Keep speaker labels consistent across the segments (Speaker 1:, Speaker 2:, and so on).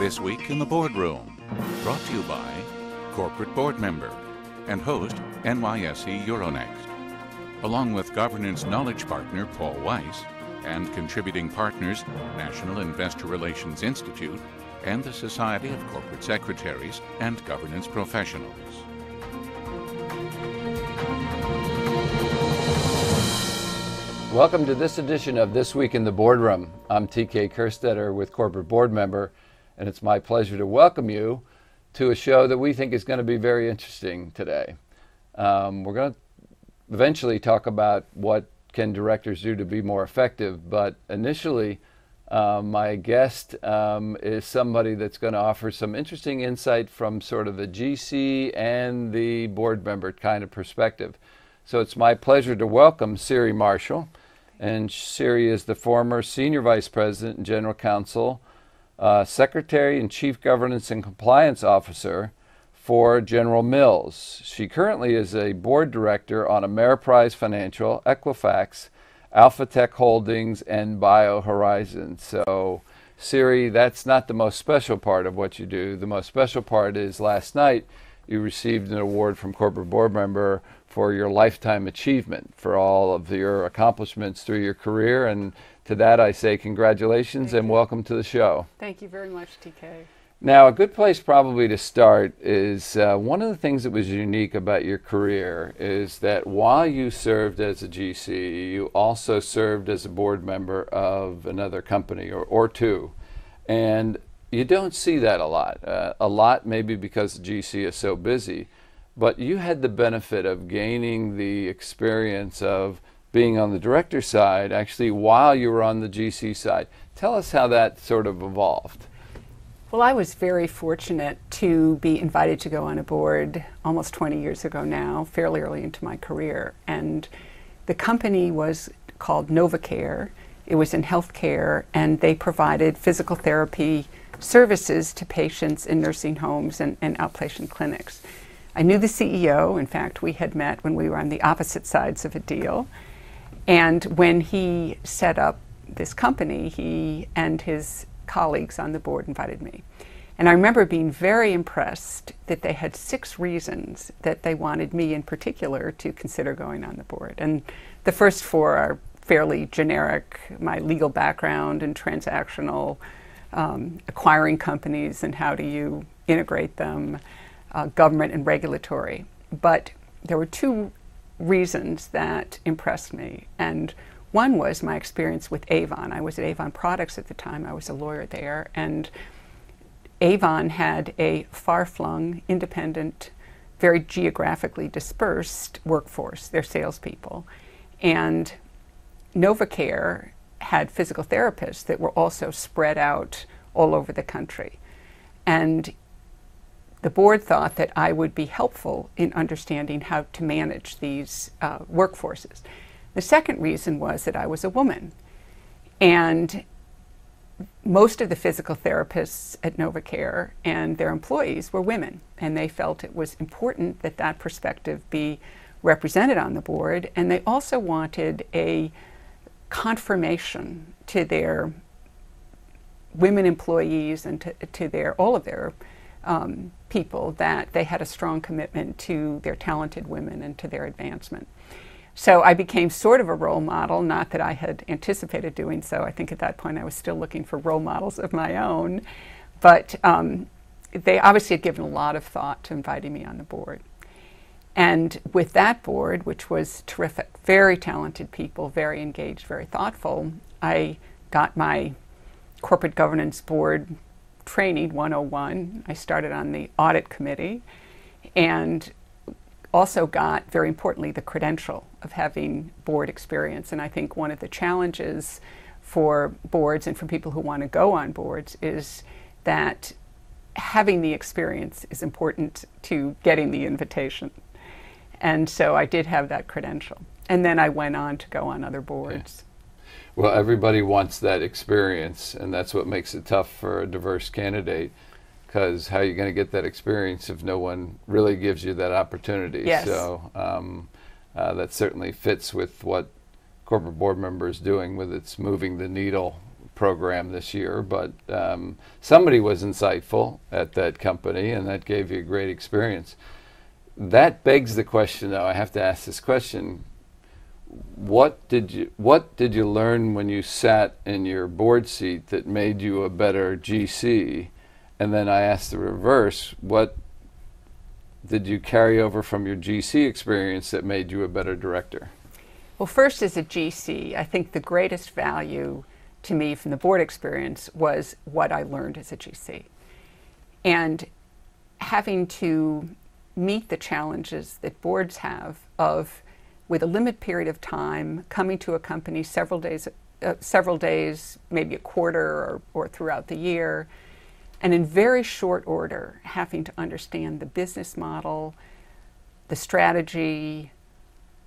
Speaker 1: This Week in the Boardroom, brought to you by Corporate Board Member and host NYSE Euronext, along with Governance Knowledge Partner Paul Weiss and contributing partners National Investor Relations Institute and the Society of Corporate Secretaries and Governance Professionals.
Speaker 2: Welcome to this edition of This Week in the Boardroom. I'm TK Kerstetter with Corporate Board Member, and it's my pleasure to welcome you to a show that we think is going to be very interesting today. We're going to eventually talk about what can directors do to be more effective, but initially my guest is somebody that's going to offer some interesting insight from sort of the GC and the board member kind of perspective. So it's my pleasure to welcome Siri Marshall. And Siri is the former Senior Vice President and General Counsel, Secretary and Chief Governance and Compliance Officer for General Mills. She currently is a board director on Ameriprise Financial, Equifax, Alphatech Holdings, and BioHorizons. So, Siri, that's not the most special part of what you do. The most special part is last night you received an award from Corporate Board Member for your lifetime achievement for all of your accomplishments through your career. And to that I say congratulations and welcome to the show.
Speaker 3: Thank you very much, TK.
Speaker 2: Now, a good place probably to start is one of the things that was unique about your career is that while you served as a GC, you also served as a board member of another company or two. And you don't see that a lot maybe because the GC is so busy, but you had the benefit of gaining the experience of being on the director side actually while you were on the GC side. Tell us how that sort of evolved.
Speaker 3: Well, I was very fortunate to be invited to go on a board almost 20 years ago now, fairly early into my career. And the company was called NovaCare. It was in healthcare, and they provided physical therapy services to patients in nursing homes and outpatient clinics. I knew the CEO. In fact, we had met when we were on the opposite sides of a deal. And when he set up this company, he and his colleagues on the board invited me. And I remember being very impressed that they had 6 reasons that they wanted me in particular to consider going on the board. And the first 4 are fairly generic: my legal background and transactional, acquiring companies and how do you integrate them, government and regulatory. But there were 2 reasons that impressed me. And one was my experience with Avon. I was at Avon Products at the time. I was a lawyer there. And Avon had a far-flung, independent, very geographically dispersed workforce, their salespeople. And NovaCare had physical therapists that were also spread out all over the country. And the board thought that I would be helpful in understanding how to manage these workforces. The second reason was that I was a woman. And most of the physical therapists at NovaCare and their employees were women. And they felt it was important that that perspective be represented on the board. And they also wanted a confirmation to their women employees and to their all of their people that they had a strong commitment to their talented women and to their advancement. So I became sort of a role model, not that I had anticipated doing so. I think at that point I was still looking for role models of my own. But they obviously had given a lot of thought to inviting me on the board. And with that board, which was terrific, very talented people, very engaged, very thoughtful, I got my corporate governance board training 101. I started on the audit committee and also got, very importantly, the credential of having board experience. And I think one of the challenges for boards and for people who want to go on boards is that having the experience is important to getting the invitation. And so I did have that credential. And then I went on to go on other boards.
Speaker 2: Okay. Well, everybody wants that experience, and that's what makes it tough for a diverse candidate, because how are you going to get that experience if no one really gives you that opportunity?
Speaker 3: Yes.
Speaker 2: So that certainly fits with what Corporate Board Member is doing with its moving the needle program this year, but somebody was insightful at that company, and that gave you a great experience. That begs the question, though. I have to ask this question: What did you learn when you sat in your board seat that made you a better GC? And then I asked the reverse: What did you carry over from your GC experience that made you a better director?
Speaker 3: Well, first, as a GC, I think the greatest value to me from the board experience was what I learned as a GC. And having to meet the challenges that boards have of, with a limited period of time, coming to a company several days, maybe a quarter or throughout the year, and in very short order having to understand the business model, the strategy,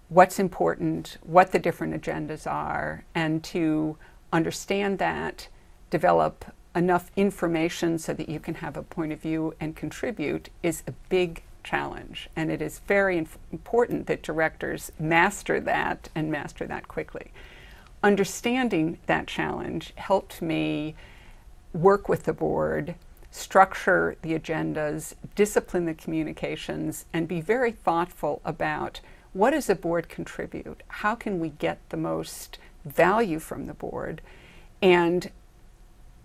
Speaker 3: what's important, what the different agendas are, and to understand that, develop enough information so that you can have a point of view and contribute is a big challenge. And it is very important that directors master that and master that quickly. Understanding that challenge helped me work with the board, structure the agendas, discipline the communications, and be very thoughtful about what does the board contribute? How can we get the most value from the board? And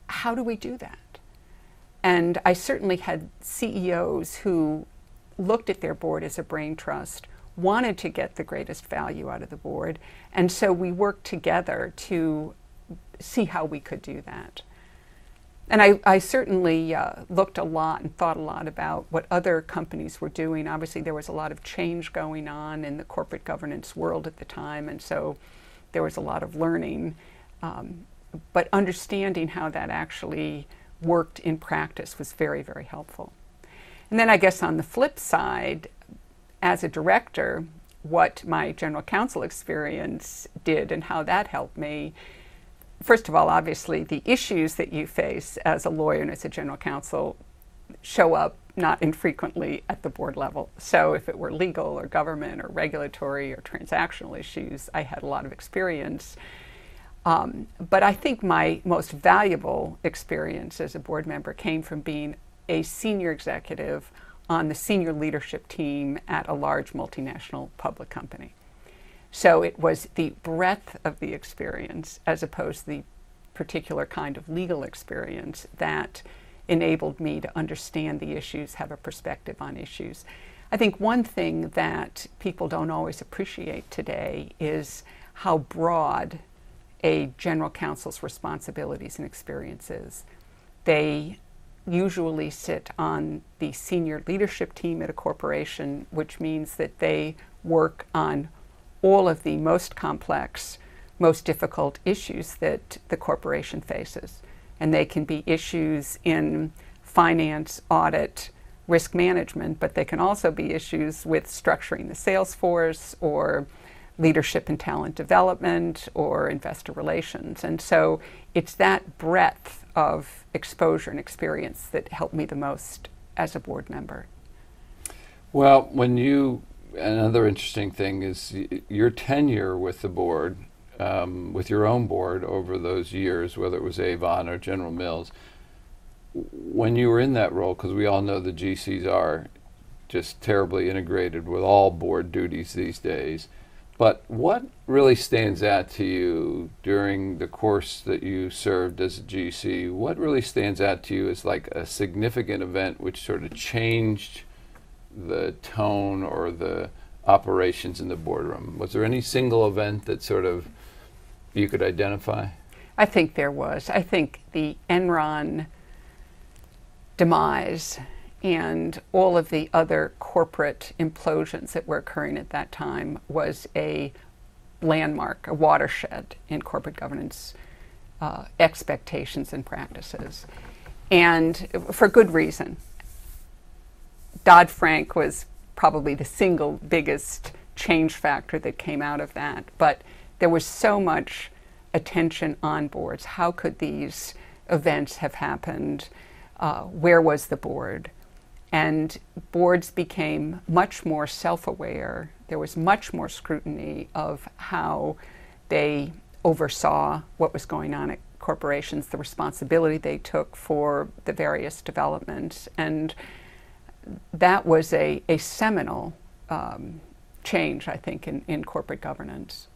Speaker 3: how do we do that? And I certainly had CEOs who looked at their board as a brain trust, wanted to get the greatest value out of the board, and so we worked together to see how we could do that. And I certainly looked a lot and thought a lot about what other companies were doing. Obviously, there was a lot of change going on in the corporate governance world at the time, and so there was a lot of learning. But understanding how that actually worked in practice was very, very helpful. And then I guess on the flip side, as a director, what my general counsel experience did and how that helped me. First of all, obviously, the issues that you face as a lawyer and as a general counsel show up not infrequently at the board level. So if it were legal or government or regulatory or transactional issues, I had a lot of experience. But I think my most valuable experience as a board member came from being a senior executive on the senior leadership team at a large multinational public company. So it was the breadth of the experience as opposed to the particular kind of legal experience that enabled me to understand the issues, have a perspective on issues. I think one thing that people don't always appreciate today is how broad a general counsel's responsibilities and experience is. They usually sit on the senior leadership team at a corporation, which means that they work on all of the most complex, most difficult issues that the corporation faces. And they can be issues in finance, audit, risk management, but they can also be issues with structuring the sales force or leadership and talent development or investor relations. And so it's that breadth of exposure and experience that helped me the most as a board member.
Speaker 2: Well, another interesting thing is your tenure with the board, with your own board over those years, whether it was Avon or General Mills, when you were in that role, because we all know the GCs are just terribly integrated with all board duties these days, but what really stands out to you during the course that you served as a GC? What really stands out to you as like a significant event which sort of changed the tone or the operations in the boardroom? Was there any single event that sort of you could identify?
Speaker 3: I think there was. I think the Enron demise and all of the other corporate implosions that were occurring at that time was a landmark, a watershed in corporate governance expectations and practices. And for good reason. Dodd-Frank was probably the single biggest change factor that came out of that. But there was so much attention on boards. How could these events have happened? Where was the board? And boards became much more self-aware. There was much more scrutiny of how they oversaw what was going on at corporations, the responsibility they took for the various developments. And that was a seminal change, I think, in corporate governance.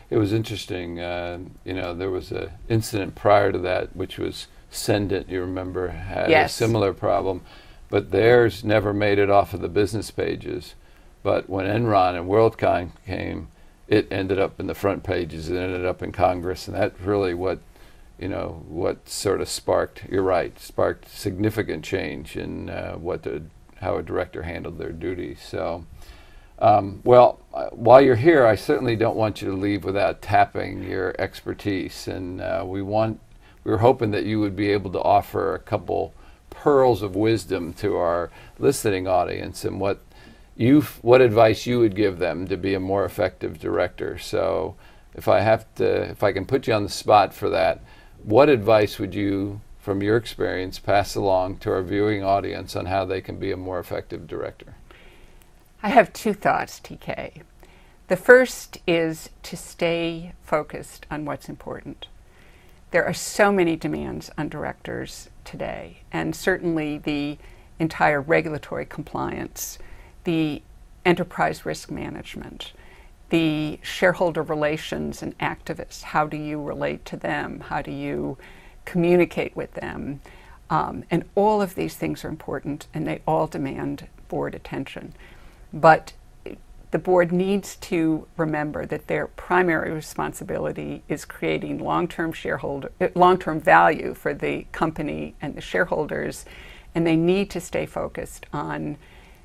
Speaker 2: It was interesting. There was an incident prior to that, which was Sendent, you remember, had
Speaker 3: yes.
Speaker 2: a similar problem, but theirs never made it off of the business pages. But when Enron and WorldCom came, it ended up in the front pages. It ended up in Congress, and that's really what sort of sparked. You're right, sparked significant change in how a director handled their duties. So. While you're here, I certainly don't want you to leave without tapping your expertise, and we were hoping that you would be able to offer a couple pearls of wisdom to our listening audience, and what advice you would give them to be a more effective director. So, if I can put you on the spot for that, what advice would you, from your experience, pass along to our viewing audience on how they can be a more effective director?
Speaker 3: I have two thoughts, TK. The first is to stay focused on what's important. There are so many demands on directors today, and certainly the entire regulatory compliance, the enterprise risk management, the shareholder relations and activists. How do you relate to them? How do you communicate with them? And all of these things are important, and they all demand board attention. But the board needs to remember that their primary responsibility is creating long-term value for the company and the shareholders, and they need to stay focused on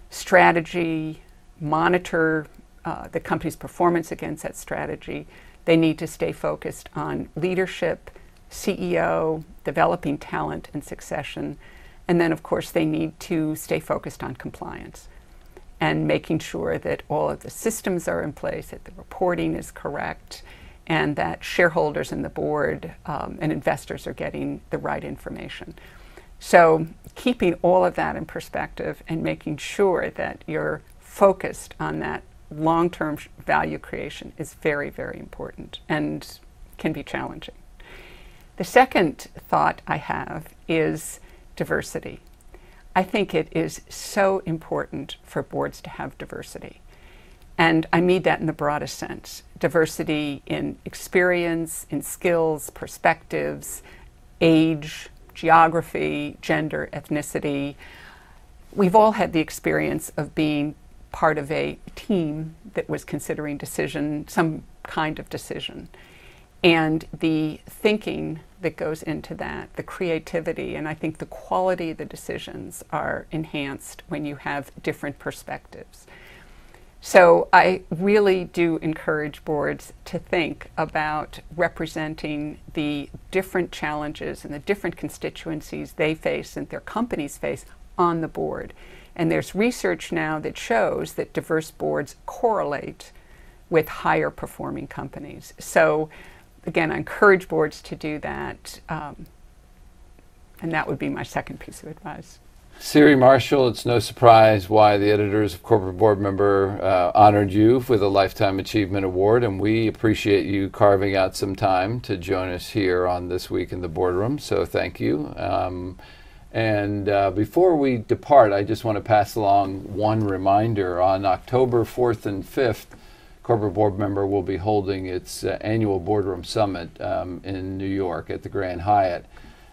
Speaker 3: strategy, monitor the company's performance against that strategy. They need to stay focused on leadership, CEO, developing talent and succession, and then of course they need to stay focused on compliance and making sure that all of the systems are in place, that the reporting is correct, and that shareholders and the board and investors are getting the right information. So keeping all of that in perspective and making sure that you're focused on that long-term value creation is very, very important and can be challenging. The second thought I have is diversity. I think it is so important for boards to have diversity. And I mean that in the broadest sense. Diversity in experience, in skills, perspectives, age, geography, gender, ethnicity. We've all had the experience of being part of a team that was considering some kind of decision. And the thinking that goes into that, the creativity, and I think the quality of the decisions are enhanced when you have different perspectives. So I really do encourage boards to think about representing the different challenges and the different constituencies they face and their companies face on the board. And there's research now that shows that diverse boards correlate with higher performing companies. So again, I encourage boards to do that, and that would be my second piece of advice.
Speaker 2: Siri Marshall, it's no surprise why the editors of Corporate Board Member honored you with a Lifetime Achievement Award, and we appreciate you carving out some time to join us here on This Week in the Boardroom, so thank you. Before we depart, I just want to pass along one reminder. On October 4th and 5th, Corporate Board Member will be holding its annual Boardroom Summit in New York at the Grand Hyatt.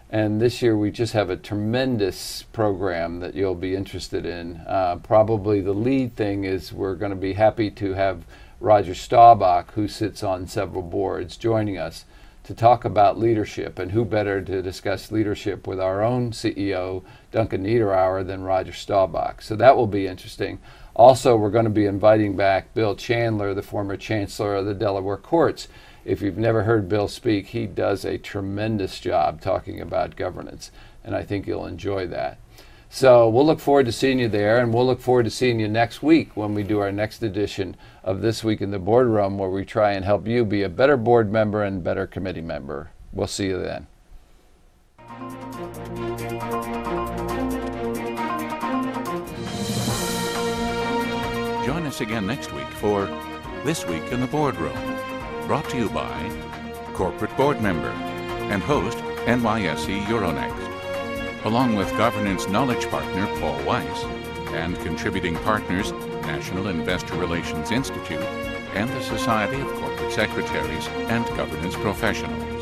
Speaker 2: And this year we just have a tremendous program that you'll be interested in. Probably the lead thing is we're going to be happy to have Roger Staubach, who sits on several boards, joining us to talk about leadership. And who better to discuss leadership with our own CEO, Duncan Niederauer, than Roger Staubach. So that will be interesting. Also, we're going to be inviting back Bill Chandler, the former Chancellor of the Delaware Courts. If you've never heard Bill speak, he does a tremendous job talking about governance, and I think you'll enjoy that. So we'll look forward to seeing you there, and we'll look forward to seeing you next week when we do our next edition of This Week in the Boardroom, where we try and help you be a better board member and better committee member. We'll see you then.
Speaker 1: Join us again next week for This Week in the Boardroom, brought to you by Corporate Board Member. and host NYSE Euronext, along with governance knowledge partner Paul Weiss and contributing partners National Investor Relations Institute and the Society of Corporate Secretaries and Governance Professionals.